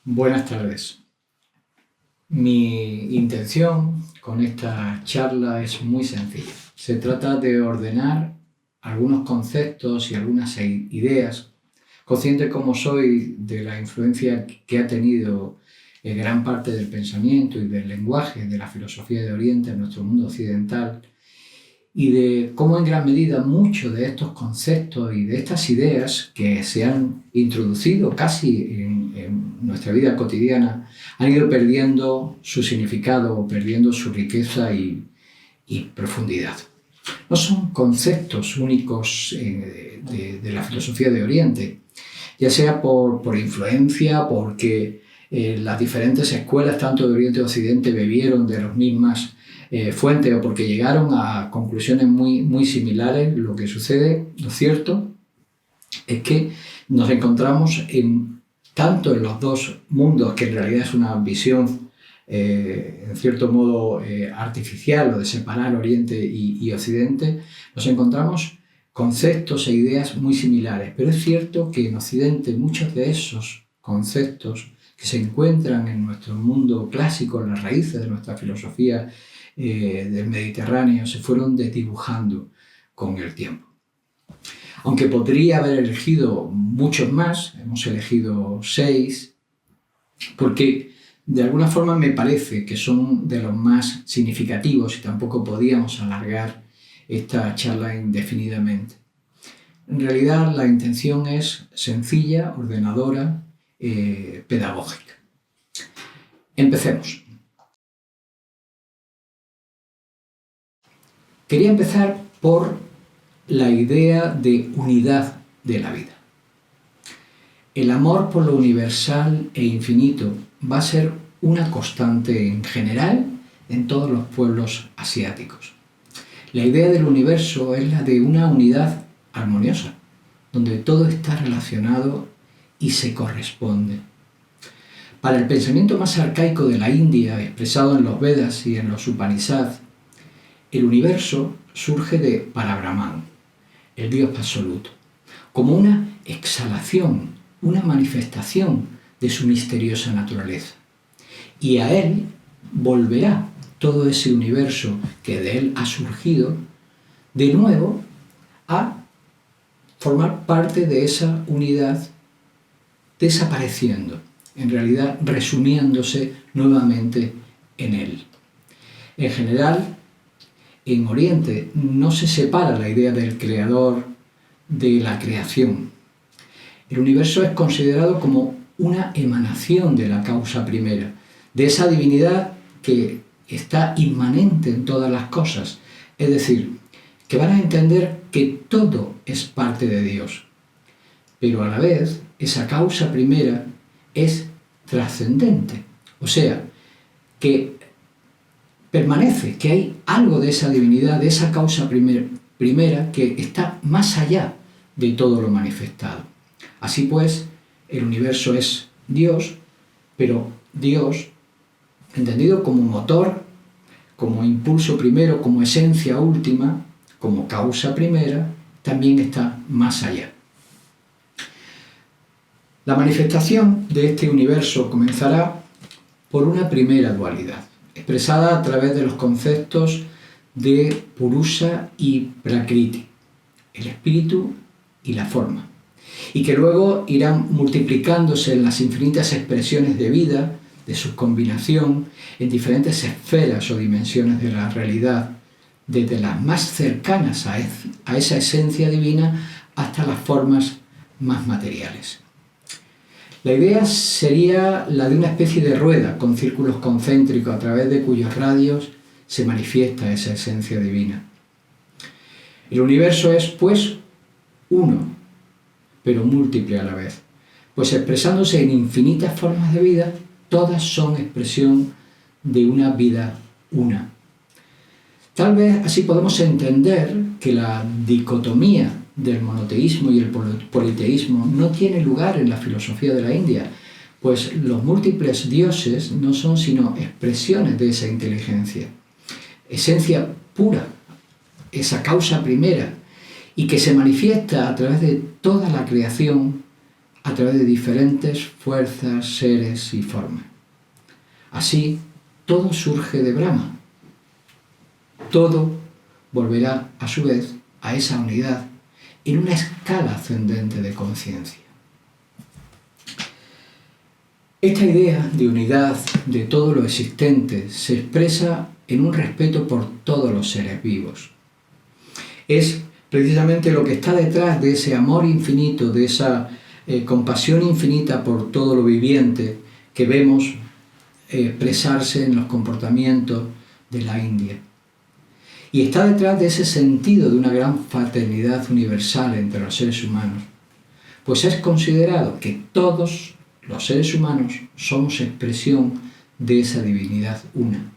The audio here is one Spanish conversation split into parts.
Buenas tardes. Mi intención con esta charla es muy sencilla. Se trata de ordenar algunos conceptos y algunas ideas, consciente como soy de la influencia que ha tenido gran parte del pensamiento y del lenguaje de la filosofía de Oriente en nuestro mundo occidental, y de cómo en gran medida muchos de estos conceptos y de estas ideas que se han introducido casi en nuestra vida cotidiana han ido perdiendo su significado, perdiendo su riqueza y profundidad. No son conceptos únicos de la filosofía de Oriente, ya sea por influencia, porque las diferentes escuelas, tanto de Oriente y Occidente, bebieron de las mismas fuentes o porque llegaron a conclusiones muy similares. Lo que sucede, lo cierto, es que nos encontramos tanto en los dos mundos, que en realidad es una visión en cierto modo artificial o de separar Oriente y Occidente, nos encontramos conceptos e ideas muy similares. Pero es cierto que en Occidente muchos de esos conceptos que se encuentran en nuestro mundo clásico, en las raíces de nuestra filosofía del Mediterráneo, se fueron desdibujando con el tiempo. Aunque podría haber elegido muchos más, hemos elegido 6, porque de alguna forma me parece que son de los más significativos y tampoco podíamos alargar esta charla indefinidamente. En realidad la intención es sencilla, ordenadora, pedagógica. Empecemos. Quería empezar por la idea de unidad de la vida. El amor por lo universal e infinito va a ser una constante en general en todos los pueblos asiáticos. La idea del universo es la de una unidad armoniosa, donde todo está relacionado y se corresponde. Para el pensamiento más arcaico de la India, expresado en los Vedas y en los Upanishads, el universo surge de Parabrahman, el Dios absoluto, como una exhalación, una manifestación de su misteriosa naturaleza. Y a él volverá todo ese universo que de él ha surgido, de nuevo a formar parte de esa unidad, desapareciendo, en realidad resumiéndose nuevamente en él. En general, en Oriente no se separa la idea del creador de la creación. El universo es considerado como una emanación de la causa primera, de esa divinidad que está inmanente en todas las cosas. Es decir, que van a entender que todo es parte de Dios. Pero a la vez, esa causa primera es trascendente. O sea, que permanece, que hay algo de esa divinidad, de esa causa primera que está más allá de todo lo manifestado. Así pues, el universo es Dios, pero Dios, entendido como motor, como impulso primero, como esencia última, como causa primera, también está más allá. La manifestación de este universo comenzará por una primera dualidad, expresada a través de los conceptos de Purusha y Prakriti, el espíritu y la forma, y que luego irán multiplicándose en las infinitas expresiones de vida, de su combinación en diferentes esferas o dimensiones de la realidad, desde las más cercanas a esa esencia divina hasta las formas más materiales. La idea sería la de una especie de rueda con círculos concéntricos a través de cuyos radios se manifiesta esa esencia divina. El universo es, pues, uno, pero múltiple a la vez, pues expresándose en infinitas formas de vida, todas son expresión de una vida una. Tal vez así podemos entender que la dicotomía del monoteísmo y el politeísmo no tiene lugar en la filosofía de la India, pues los múltiples dioses no son sino expresiones de esa inteligencia, esencia pura, esa causa primera, y que se manifiesta a través de toda la creación a través de diferentes fuerzas, seres y formas. Así, todo surge de Brahma. Todo volverá, a su vez, a esa unidad en una escala ascendente de conciencia. Esta idea de unidad de todo lo existente se expresa en un respeto por todos los seres vivos. Es precisamente lo que está detrás de ese amor infinito, de esa compasión infinita por todo lo viviente que vemos expresarse en los comportamientos de la India. Y está detrás de ese sentido de una gran fraternidad universal entre los seres humanos, pues es considerado que todos los seres humanos somos expresión de esa divinidad una.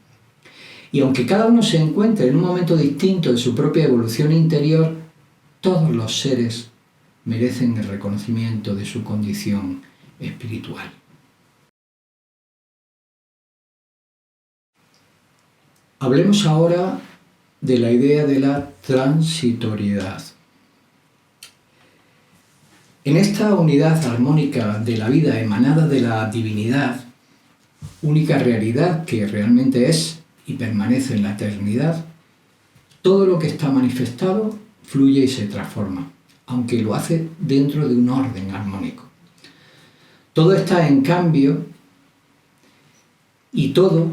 Y aunque cada uno se encuentre en un momento distinto de su propia evolución interior, todos los seres merecen el reconocimiento de su condición espiritual. Hablemos ahora de la idea de la transitoriedad. En esta unidad armónica de la vida emanada de la divinidad, única realidad que realmente es y permanece en la eternidad, todo lo que está manifestado fluye y se transforma, aunque lo hace dentro de un orden armónico. Todo está en cambio y todo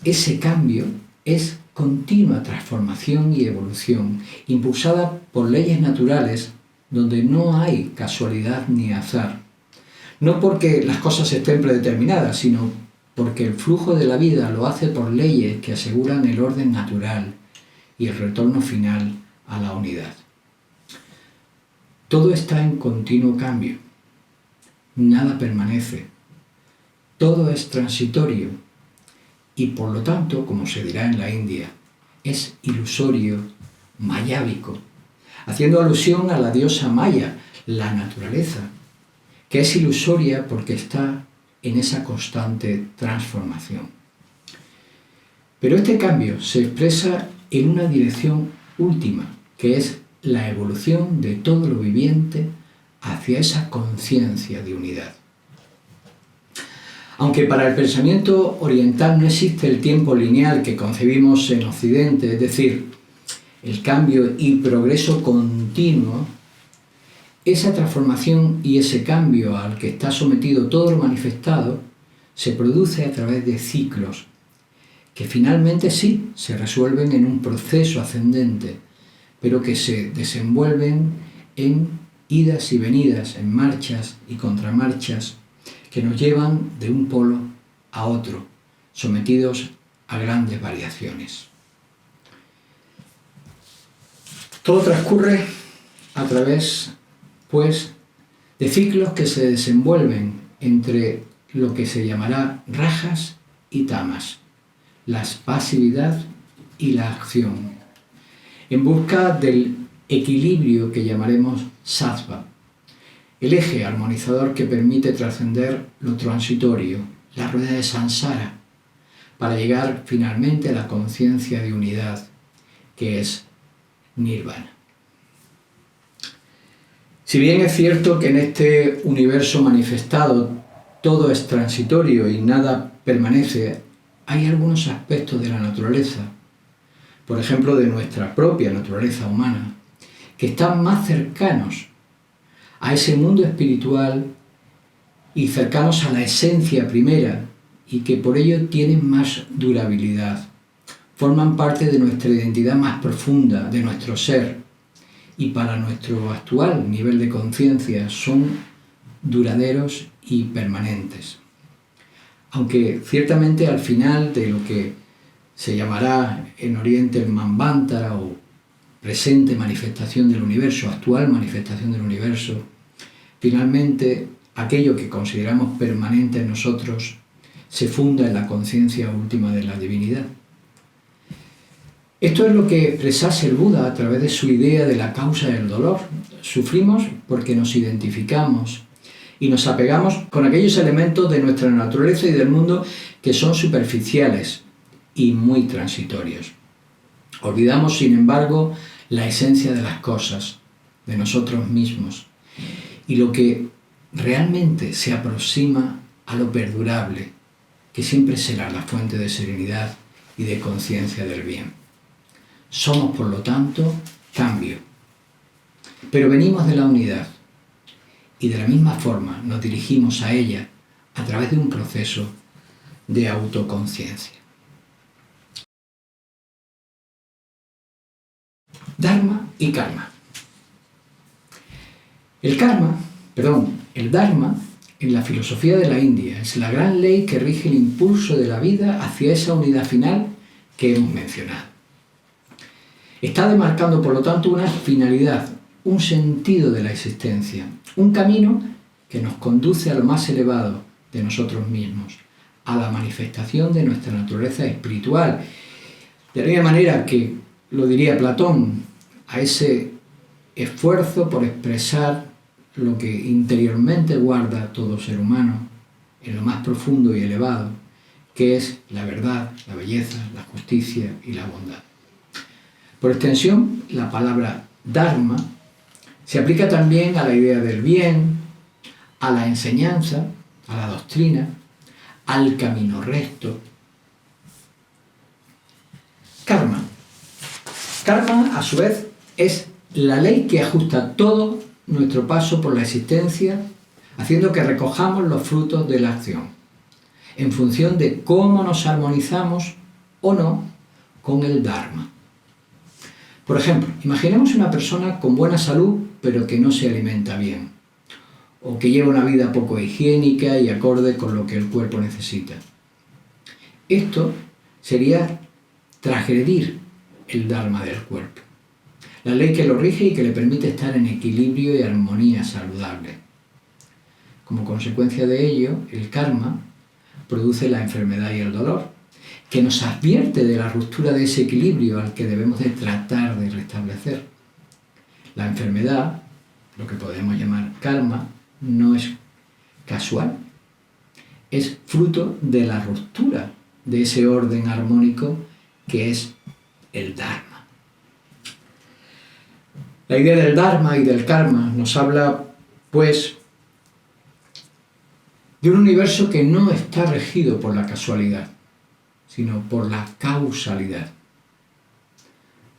ese cambio es continua transformación y evolución, impulsada por leyes naturales donde no hay casualidad ni azar. No porque las cosas estén predeterminadas, sino porque el flujo de la vida lo hace por leyes que aseguran el orden natural y el retorno final a la unidad. Todo está en continuo cambio. Nada permanece. Todo es transitorio y por lo tanto, como se dirá en la India, es ilusorio, mayábico, haciendo alusión a la diosa Maya, la naturaleza, que es ilusoria porque está en esa constante transformación. Pero este cambio se expresa en una dirección última, que es la evolución de todo lo viviente hacia esa conciencia de unidad. Aunque para el pensamiento oriental no existe el tiempo lineal que concebimos en Occidente, es decir, el cambio y progreso continuo, esa transformación y ese cambio al que está sometido todo lo manifestado se produce a través de ciclos, que finalmente sí se resuelven en un proceso ascendente, pero que se desenvuelven en idas y venidas, en marchas y contramarchas, que nos llevan de un polo a otro, sometidos a grandes variaciones. Todo transcurre a través, pues, de ciclos que se desenvuelven entre lo que se llamará rajas y tamas, la pasividad y la acción, en busca del equilibrio que llamaremos sattva, el eje armonizador que permite trascender lo transitorio, la rueda de samsara, para llegar finalmente a la conciencia de unidad, que es nirvana. Si bien es cierto que en este universo manifestado todo es transitorio y nada permanece, hay algunos aspectos de la naturaleza, por ejemplo de nuestra propia naturaleza humana, que están más cercanos a ese mundo espiritual y cercanos a la esencia primera y que por ello tienen más durabilidad. Forman parte de nuestra identidad más profunda, de nuestro ser, y para nuestro actual nivel de conciencia son duraderos y permanentes. Aunque ciertamente al final de lo que se llamará en Oriente el Manvantara o presente manifestación del universo, actual manifestación del universo, finalmente aquello que consideramos permanente en nosotros se funda en la conciencia última de la divinidad. Esto es lo que expresase el Buda a través de su idea de la causa del dolor. Sufrimos porque nos identificamos y nos apegamos con aquellos elementos de nuestra naturaleza y del mundo que son superficiales y muy transitorios. Olvidamos, sin embargo, la esencia de las cosas, de nosotros mismos. Y lo que realmente se aproxima a lo perdurable, que siempre será la fuente de serenidad y de conciencia del bien. Somos, por lo tanto, cambio. Pero venimos de la unidad y de la misma forma nos dirigimos a ella a través de un proceso de autoconciencia. Dharma y karma. El Dharma, en la filosofía de la India, es la gran ley que rige el impulso de la vida hacia esa unidad final que hemos mencionado. Está demarcando, por lo tanto, una finalidad, un sentido de la existencia, un camino que nos conduce a lo más elevado de nosotros mismos, a la manifestación de nuestra naturaleza espiritual. De la misma manera que, lo diría Platón, a ese esfuerzo por expresar lo que interiormente guarda todo ser humano en lo más profundo y elevado, que es la verdad, la belleza, la justicia y la bondad. Por extensión, la palabra Dharma se aplica también a la idea del bien, a la enseñanza, a la doctrina, al camino recto. Karma. Karma, a su vez, es la ley que ajusta todo nuestro paso por la existencia, haciendo que recojamos los frutos de la acción, en función de cómo nos armonizamos o no con el Dharma. Por ejemplo, imaginemos una persona con buena salud, pero que no se alimenta bien, o que lleva una vida poco higiénica y acorde con lo que el cuerpo necesita. Esto sería transgredir el Dharma del cuerpo, la ley que lo rige y que le permite estar en equilibrio y armonía saludable. Como consecuencia de ello, el karma produce la enfermedad y el dolor, que nos advierte de la ruptura de ese equilibrio al que debemos de tratar de restablecer. La enfermedad, lo que podemos llamar karma, no es casual, es fruto de la ruptura de ese orden armónico que es el Dharma. La idea del Dharma y del karma nos habla, pues, de un universo que no está regido por la casualidad, sino por la causalidad.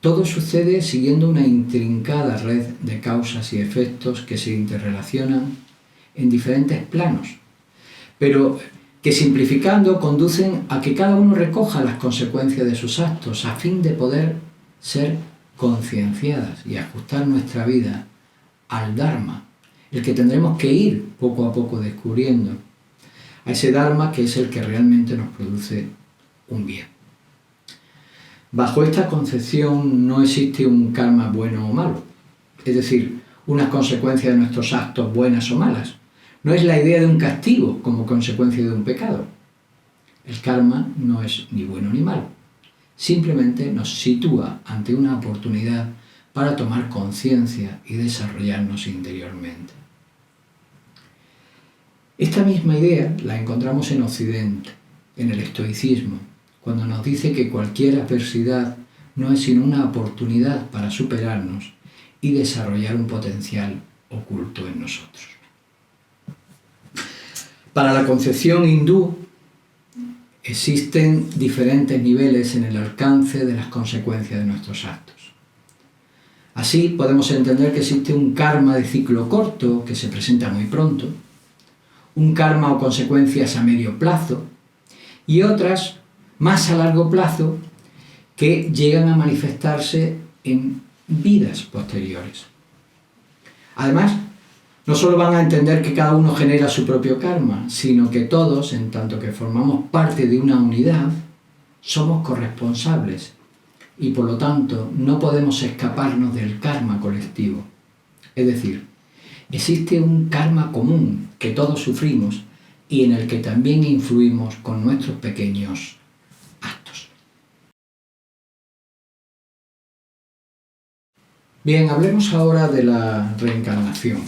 Todo sucede siguiendo una intrincada red de causas y efectos que se interrelacionan en diferentes planos, pero que simplificando conducen a que cada uno recoja las consecuencias de sus actos a fin de poder ser concienciadas y ajustar nuestra vida al Dharma, el que tendremos que ir poco a poco descubriendo, a ese Dharma que es el que realmente nos produce un bien. Bajo esta concepción no existe un karma bueno o malo, es decir, unas consecuencias de nuestros actos buenas o malas. No es la idea de un castigo como consecuencia de un pecado. El karma no es ni bueno ni malo. Simplemente nos sitúa ante una oportunidad para tomar conciencia y desarrollarnos interiormente. Esta misma idea la encontramos en Occidente, en el estoicismo, cuando nos dice que cualquier adversidad no es sino una oportunidad para superarnos y desarrollar un potencial oculto en nosotros. Para la concepción hindú, existen diferentes niveles en el alcance de las consecuencias de nuestros actos. Así podemos entender que existe un karma de ciclo corto que se presenta muy pronto, un karma o consecuencias a medio plazo y otras más a largo plazo que llegan a manifestarse en vidas posteriores. Además, no solo van a entender que cada uno genera su propio karma, sino que todos, en tanto que formamos parte de una unidad, somos corresponsables y por lo tanto no podemos escaparnos del karma colectivo. Es decir, existe un karma común que todos sufrimos y en el que también influimos con nuestros pequeños actos. Bien, hablemos ahora de la reencarnación,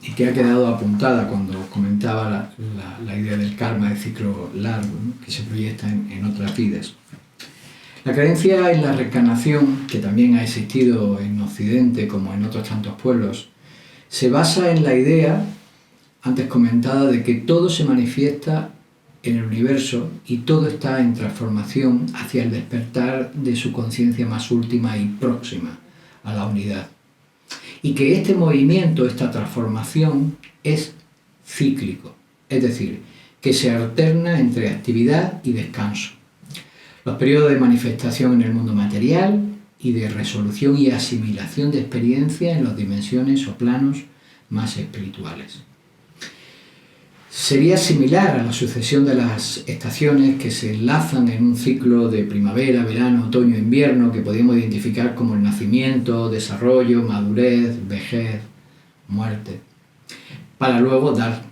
y que ha quedado apuntada cuando comentaba la idea del karma de ciclo largo, ¿no?, que se proyecta en otras vidas. La creencia en la reencarnación, que también ha existido en Occidente como en otros tantos pueblos, se basa en la idea antes comentada de que todo se manifiesta en el universo y todo está en transformación hacia el despertar de su conciencia más última y próxima a la unidad. Y que este movimiento, esta transformación, es cíclico, es decir, que se alterna entre actividad y descanso. Los periodos de manifestación en el mundo material y de resolución y asimilación de experiencias en las dimensiones o planos más espirituales. Sería similar a la sucesión de las estaciones que se enlazan en un ciclo de primavera, verano, otoño, invierno que podemos identificar como el nacimiento, desarrollo, madurez, vejez, muerte, para luego dar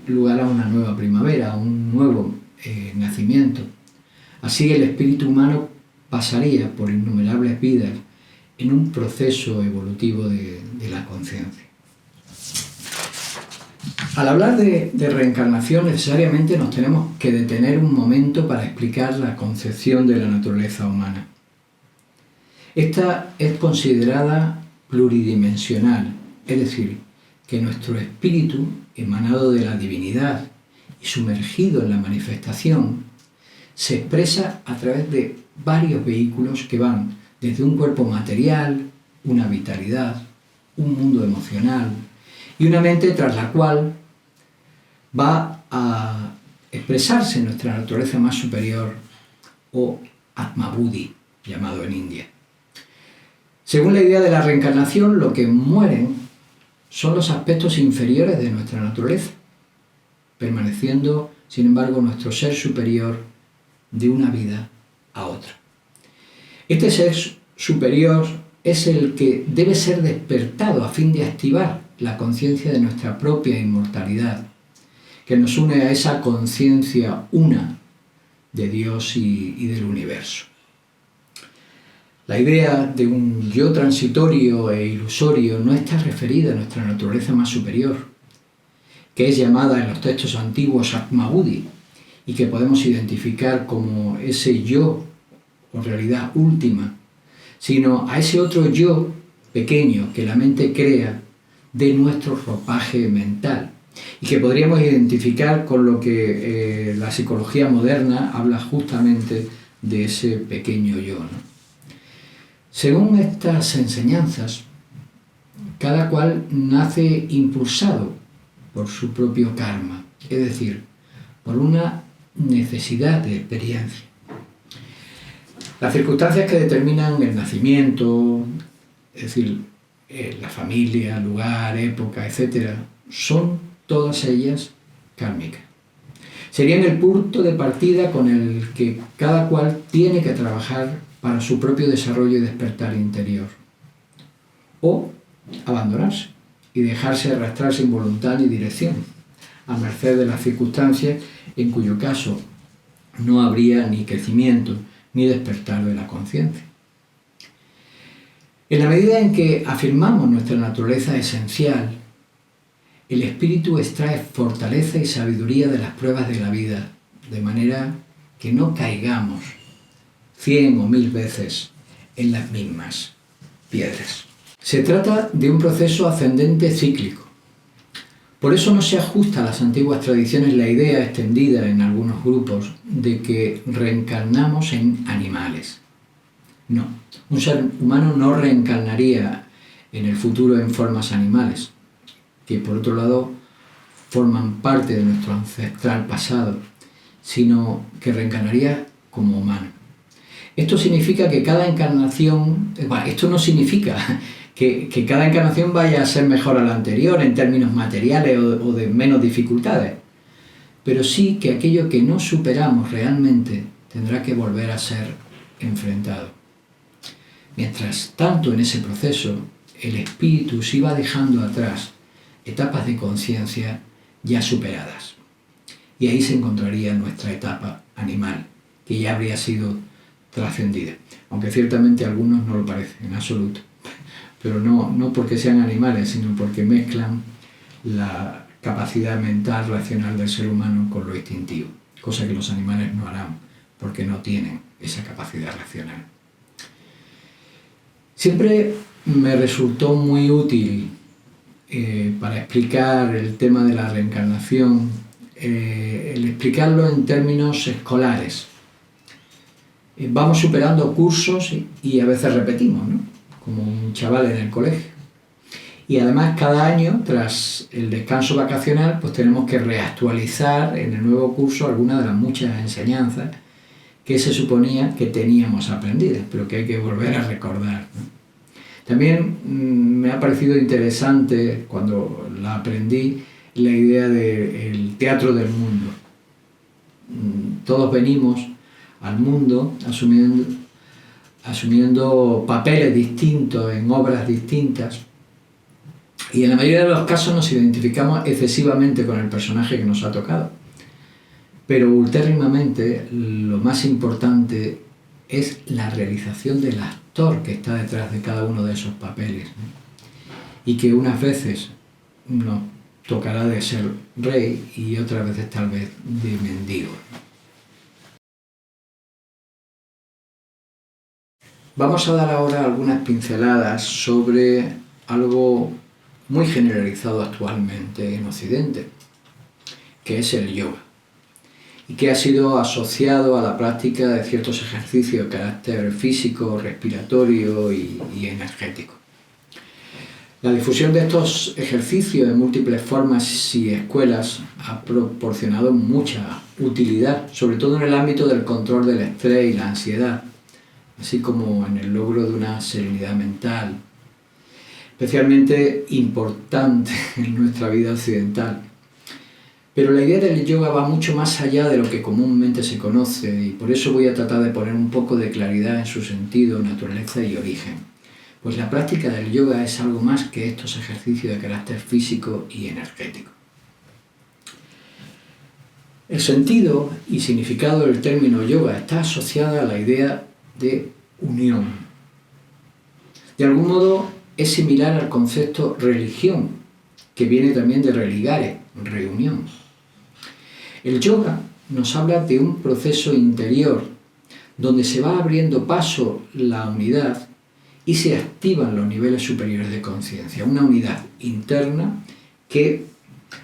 lugar a una nueva primavera, a un nuevo nacimiento. Así el espíritu humano pasaría por innumerables vidas en un proceso evolutivo de la conciencia. Al hablar de reencarnación, necesariamente nos tenemos que detener un momento para explicar la concepción de la naturaleza humana. Esta es considerada pluridimensional, es decir, que nuestro espíritu, emanado de la divinidad y sumergido en la manifestación, se expresa a través de varios vehículos que van desde un cuerpo material, una vitalidad, un mundo emocional y una mente tras la cual va a expresarse nuestra naturaleza más superior o Atma Buddhi, llamado en India. Según la idea de la reencarnación, lo que mueren son los aspectos inferiores de nuestra naturaleza, permaneciendo, sin embargo, nuestro ser superior de una vida a otra. Este ser superior es el que debe ser despertado a fin de activar la conciencia de nuestra propia inmortalidad, que nos une a esa conciencia una de Dios y del universo. La idea de un yo transitorio e ilusorio no está referida a nuestra naturaleza más superior, que es llamada en los textos antiguos Atma Buddhi, y que podemos identificar como ese yo o realidad última, sino a ese otro yo pequeño que la mente crea de nuestro ropaje mental y que podríamos identificar con lo que la psicología moderna habla justamente de ese pequeño yo, ¿no? Según estas enseñanzas, cada cual nace impulsado por su propio karma, es decir, por una necesidad de experiencia. Las circunstancias que determinan el nacimiento, es decir, la familia, lugar, época, etc., son todas ellas kármicas. Serían el punto de partida con el que cada cual tiene que trabajar para su propio desarrollo y despertar interior. O abandonarse y dejarse arrastrar sin voluntad ni dirección, a merced de las circunstancias, en cuyo caso no habría ni crecimiento ni despertar de la conciencia. En la medida en que afirmamos nuestra naturaleza esencial, el espíritu extrae fortaleza y sabiduría de las pruebas de la vida, de manera que no caigamos 100 o 1000 veces en las mismas piedras. Se trata de un proceso ascendente cíclico. Por eso no se ajusta a las antiguas tradiciones la idea extendida en algunos grupos de que reencarnamos en animales. No, un ser humano no reencarnaría en el futuro en formas animales, que por otro lado forman parte de nuestro ancestral pasado, sino que reencarnaría como humano. Esto significa que cada encarnación, esto no significa que cada encarnación vaya a ser mejor a la anterior en términos materiales o de menos dificultades, pero sí que aquello que no superamos realmente tendrá que volver a ser enfrentado. Mientras tanto, en ese proceso, el espíritu se iba dejando atrás etapas de conciencia ya superadas. Y ahí se encontraría nuestra etapa animal, que ya habría sido trascendida. Aunque ciertamente algunos no lo parecen, en absoluto. Pero no porque sean animales, sino porque mezclan la capacidad mental, racional del ser humano con lo instintivo. Cosa que los animales no harán, porque no tienen esa capacidad racional. Siempre me resultó muy útil para explicar el tema de la reencarnación, el explicarlo en términos escolares. Vamos superando cursos y a veces repetimos, ¿no? Como un chaval en el colegio. Y además cada año, tras el descanso vacacional, pues tenemos que reactualizar en el nuevo curso algunas de las muchas enseñanzas que se suponía que teníamos aprendidas, pero que hay que volver a recordar, ¿no? También me ha parecido interesante, cuando la aprendí, la idea del teatro del mundo. Todos venimos al mundo asumiendo papeles distintos en obras distintas, y en la mayoría de los casos nos identificamos excesivamente con el personaje que nos ha tocado. Pero ultérrimamente lo más importante es la realización del actor que está detrás de cada uno de esos papeles, ¿no? Y que unas veces nos tocará de ser rey y otras veces tal vez de mendigo. Vamos a dar ahora algunas pinceladas sobre algo muy generalizado actualmente en Occidente, que es el yoga, y que ha sido asociado a la práctica de ciertos ejercicios de carácter físico, respiratorio y energético. La difusión de estos ejercicios en múltiples formas y escuelas ha proporcionado mucha utilidad, sobre todo en el ámbito del control del estrés y la ansiedad, así como en el logro de una serenidad mental, especialmente importante en nuestra vida occidental. Pero la idea del yoga va mucho más allá de lo que comúnmente se conoce, y por eso voy a tratar de poner un poco de claridad en su sentido, naturaleza y origen. Pues la práctica del yoga es algo más que estos ejercicios de carácter físico y energético. El sentido y significado del término yoga está asociado a la idea de unión. De algún modo es similar al concepto religión, que viene también de religare, reunión. El yoga nos habla de un proceso interior donde se va abriendo paso la unidad y se activan los niveles superiores de conciencia, una unidad interna que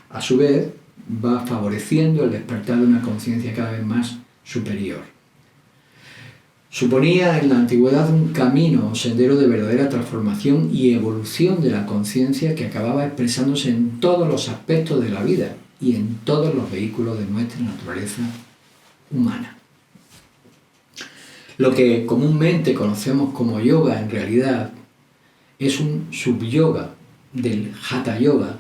a su vez va favoreciendo el despertar de una conciencia cada vez más superior. Suponía en la antigüedad un camino o sendero de verdadera transformación y evolución de la conciencia que acababa expresándose en todos los aspectos de la vida y en todos los vehículos de nuestra naturaleza humana. Lo que comúnmente conocemos como yoga en realidad es un subyoga del Hatha Yoga,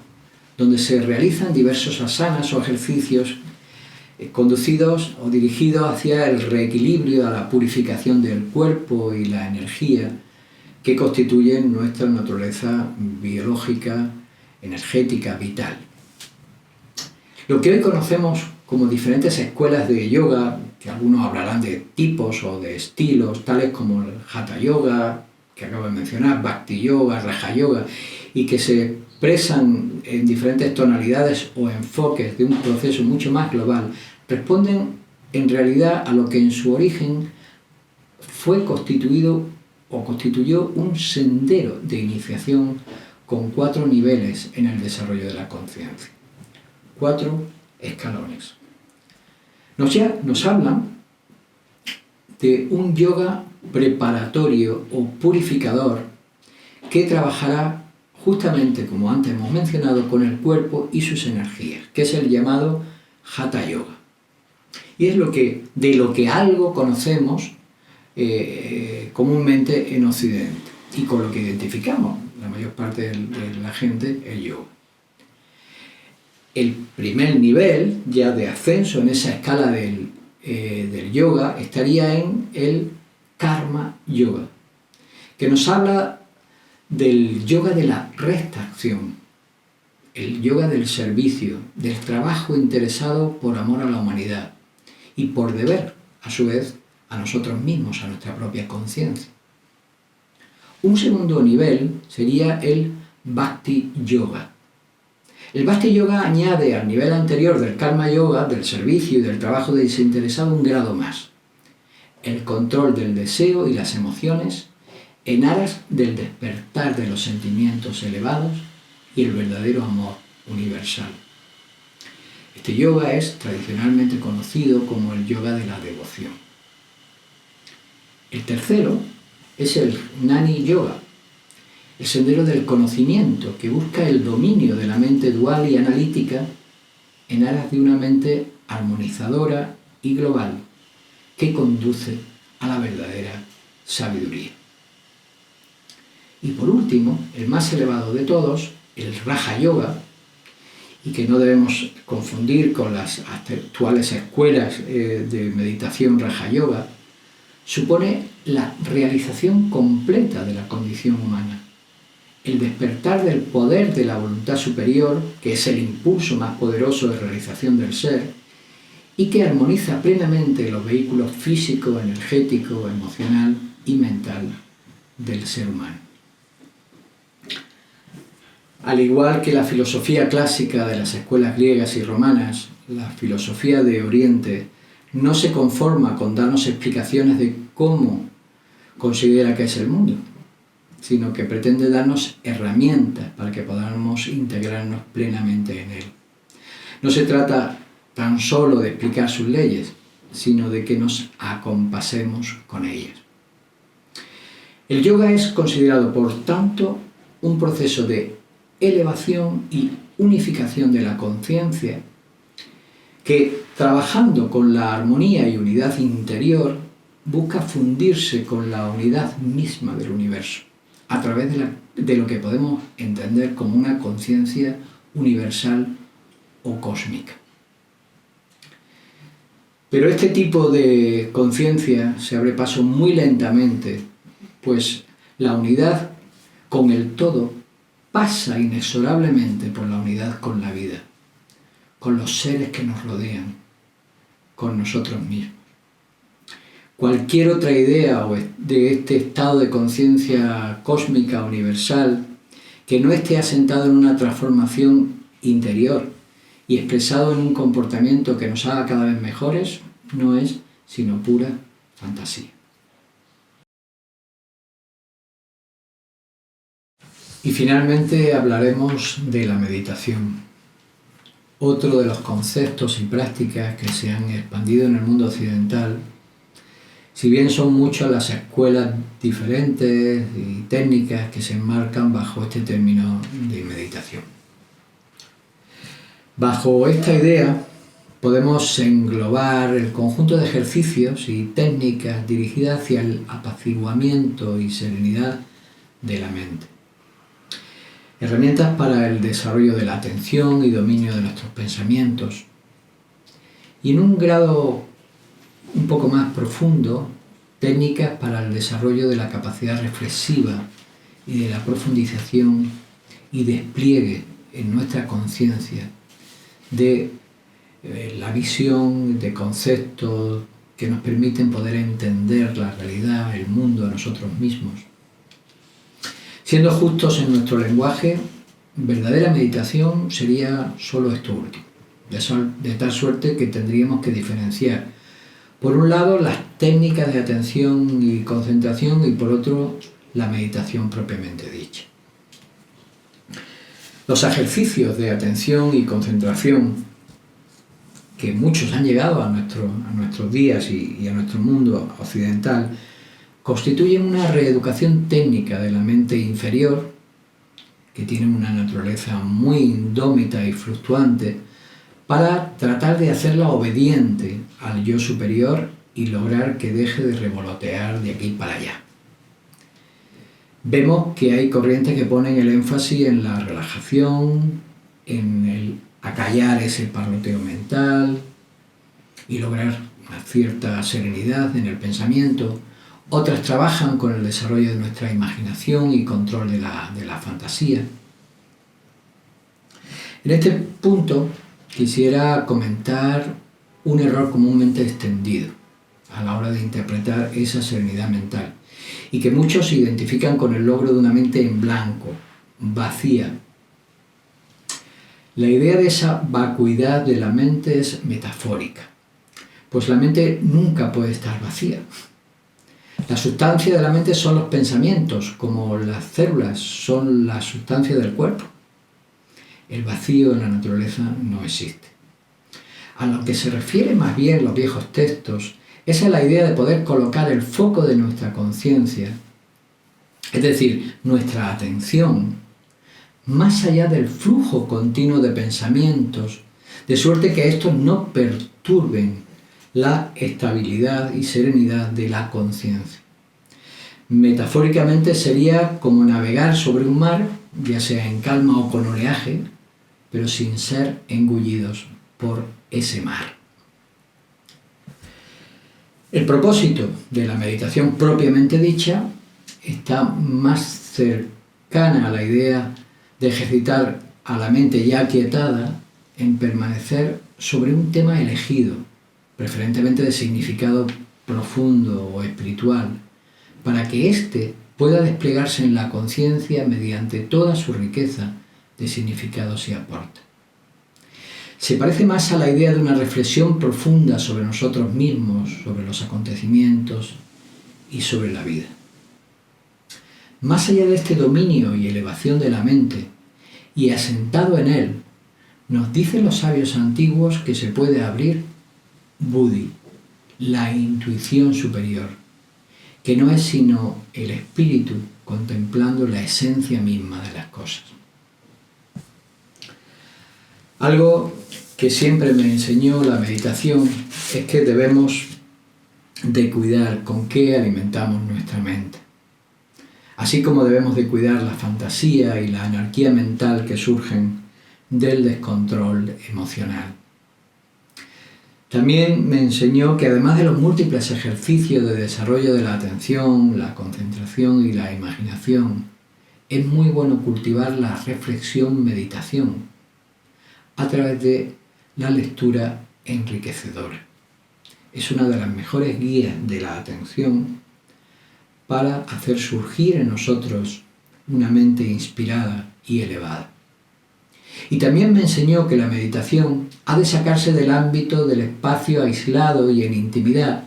donde se realizan diversos asanas o ejercicios conducidos o dirigidos hacia el reequilibrio, a la purificación del cuerpo y la energía que constituyen nuestra naturaleza biológica, energética, vital. Lo que hoy conocemos como diferentes escuelas de yoga, que algunos hablarán de tipos o de estilos, tales como el Hatha Yoga, que acabo de mencionar, Bhakti Yoga, Raja Yoga, y que se expresan en diferentes tonalidades o enfoques de un proceso mucho más global, responden en realidad a lo que en su origen fue constituido o constituyó un sendero de iniciación con 4 niveles en el desarrollo de la conciencia. 4 escalones. Nos hablan de un yoga preparatorio o purificador que trabajará justamente, como antes hemos mencionado, con el cuerpo y sus energías, que es el llamado Hatha Yoga. Y es de lo que algo conocemos comúnmente en Occidente y con lo que identificamos la mayor parte de la gente el yoga. El primer nivel ya de ascenso en esa escala del yoga estaría en el Karma Yoga, que nos habla del yoga de la recta-acción, el yoga del servicio, del trabajo interesado por amor a la humanidad y por deber, a su vez, a nosotros mismos, a nuestra propia conciencia. Un segundo nivel sería el Bhakti Yoga. El Bhakti Yoga añade al nivel anterior del Karma Yoga, del servicio y del trabajo desinteresado, un grado más: el control del deseo y las emociones en aras del despertar de los sentimientos elevados y el verdadero amor universal. Este yoga es tradicionalmente conocido como el yoga de la devoción. El tercero es el Jnani Yoga, el sendero del conocimiento que busca el dominio de la mente dual y analítica en aras de una mente armonizadora y global que conduce a la verdadera sabiduría. Y por último, el más elevado de todos, el Raja Yoga, y que no debemos confundir con las actuales escuelas de meditación Raja Yoga, supone la realización completa de la condición humana, el despertar del poder de la voluntad superior, que es el impulso más poderoso de realización del ser, y que armoniza plenamente los vehículos físico, energético, emocional y mental del ser humano. Al igual que la filosofía clásica de las escuelas griegas y romanas, la filosofía de Oriente no se conforma con darnos explicaciones de cómo considera que es el mundo, sino que pretende darnos herramientas para que podamos integrarnos plenamente en él. No se trata tan solo de explicar sus leyes, sino de que nos acompasemos con ellas. El yoga es considerado, por tanto, un proceso de elevación y unificación de la conciencia que, trabajando con la armonía y unidad interior, busca fundirse con la unidad misma del universo, a través de lo que podemos entender como una conciencia universal o cósmica. Pero este tipo de conciencia se abre paso muy lentamente, pues la unidad con el todo pasa inexorablemente por la unidad con la vida, con los seres que nos rodean, con nosotros mismos. Cualquier otra idea de este estado de conciencia cósmica universal que no esté asentado en una transformación interior y expresado en un comportamiento que nos haga cada vez mejores, no es sino pura fantasía. Y finalmente hablaremos de la meditación, otro de los conceptos y prácticas que se han expandido en el mundo occidental. Si bien son muchas las escuelas diferentes y técnicas que se enmarcan bajo este término de meditación. Bajo esta idea podemos englobar el conjunto de ejercicios y técnicas dirigidas hacia el apaciguamiento y serenidad de la mente. Herramientas para el desarrollo de la atención y dominio de nuestros pensamientos. Y en un grado un poco más profundo, técnicas para el desarrollo de la capacidad reflexiva y de la profundización y despliegue en nuestra conciencia de la visión de conceptos que nos permiten poder entender la realidad, el mundo, a nosotros mismos. Siendo justos en nuestro lenguaje, verdadera meditación sería solo esto último, de tal suerte que tendríamos que diferenciar, por un lado, las técnicas de atención y concentración y por otro, la meditación propiamente dicha. Los ejercicios de atención y concentración que muchos han llegado a nuestros días y a nuestro mundo occidental constituyen una reeducación técnica de la mente inferior, que tiene una naturaleza muy indómita y fluctuante, para tratar de hacerla obediente al yo superior y lograr que deje de revolotear de aquí para allá. Vemos que hay corrientes que ponen el énfasis en la relajación, en el acallar ese parloteo mental y lograr una cierta serenidad en el pensamiento. Otras trabajan con el desarrollo de nuestra imaginación y control de la fantasía. En este punto quisiera comentar un error comúnmente extendido a la hora de interpretar esa serenidad mental y que muchos identifican con el logro de una mente en blanco, vacía. La idea de esa vacuidad de la mente es metafórica, pues la mente nunca puede estar vacía. La sustancia de la mente son los pensamientos, como las células son la sustancia del cuerpo. El vacío en la naturaleza no existe. A lo que se refiere más bien los viejos textos es a la idea de poder colocar el foco de nuestra conciencia, es decir, nuestra atención, más allá del flujo continuo de pensamientos, de suerte que estos no perturben la estabilidad y serenidad de la conciencia. Metafóricamente sería como navegar sobre un mar, ya sea en calma o con oleaje, pero sin ser engullidos por ese mar. El propósito de la meditación propiamente dicha está más cercana a la idea de ejercitar a la mente ya aquietada en permanecer sobre un tema elegido, preferentemente de significado profundo o espiritual, para que éste pueda desplegarse en la conciencia mediante toda su riqueza de significados y aportes. Se parece más a la idea de una reflexión profunda sobre nosotros mismos, sobre los acontecimientos y sobre la vida. Más allá de este dominio y elevación de la mente, y asentado en él, nos dicen los sabios antiguos que se puede abrir Buddhi, la intuición superior, que no es sino el espíritu contemplando la esencia misma de las cosas. Algo que siempre me enseñó la meditación es que debemos de cuidar con qué alimentamos nuestra mente, así como debemos de cuidar la fantasía y la anarquía mental que surgen del descontrol emocional. También me enseñó que además de los múltiples ejercicios de desarrollo de la atención, la concentración y la imaginación, es muy bueno cultivar la reflexión-meditación a través de la lectura enriquecedora. Es una de las mejores guías de la atención para hacer surgir en nosotros una mente inspirada y elevada. Y también me enseñó que la meditación ha de sacarse del ámbito del espacio aislado y en intimidad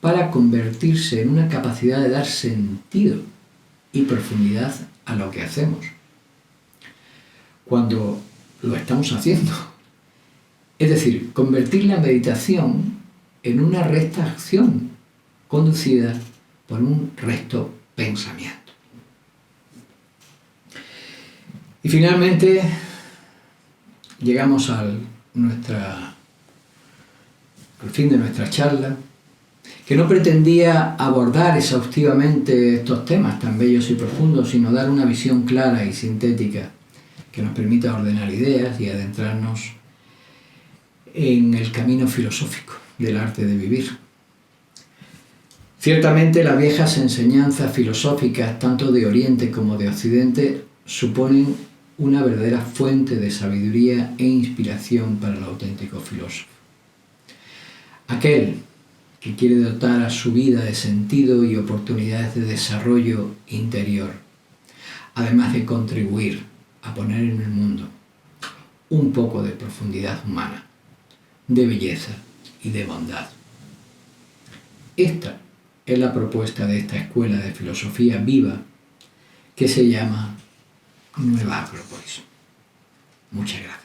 para convertirse en una capacidad de dar sentido y profundidad a lo que hacemos cuando lo estamos haciendo. Es decir, convertir la meditación en una recta acción conducida por un recto pensamiento. Y finalmente llegamos al fin de nuestra charla, que no pretendía abordar exhaustivamente estos temas tan bellos y profundos, sino dar una visión clara y sintética que nos permita ordenar ideas y adentrarnos en el camino filosófico del arte de vivir. Ciertamente las viejas enseñanzas filosóficas, tanto de Oriente como de Occidente, suponen una verdadera fuente de sabiduría e inspiración para el auténtico filósofo. Aquel que quiere dotar a su vida de sentido y oportunidades de desarrollo interior, además de contribuir a poner en el mundo un poco de profundidad humana, de belleza y de bondad. Esta es la propuesta de esta escuela de filosofía viva que se llama Nueva Acrópolis. Muchas gracias.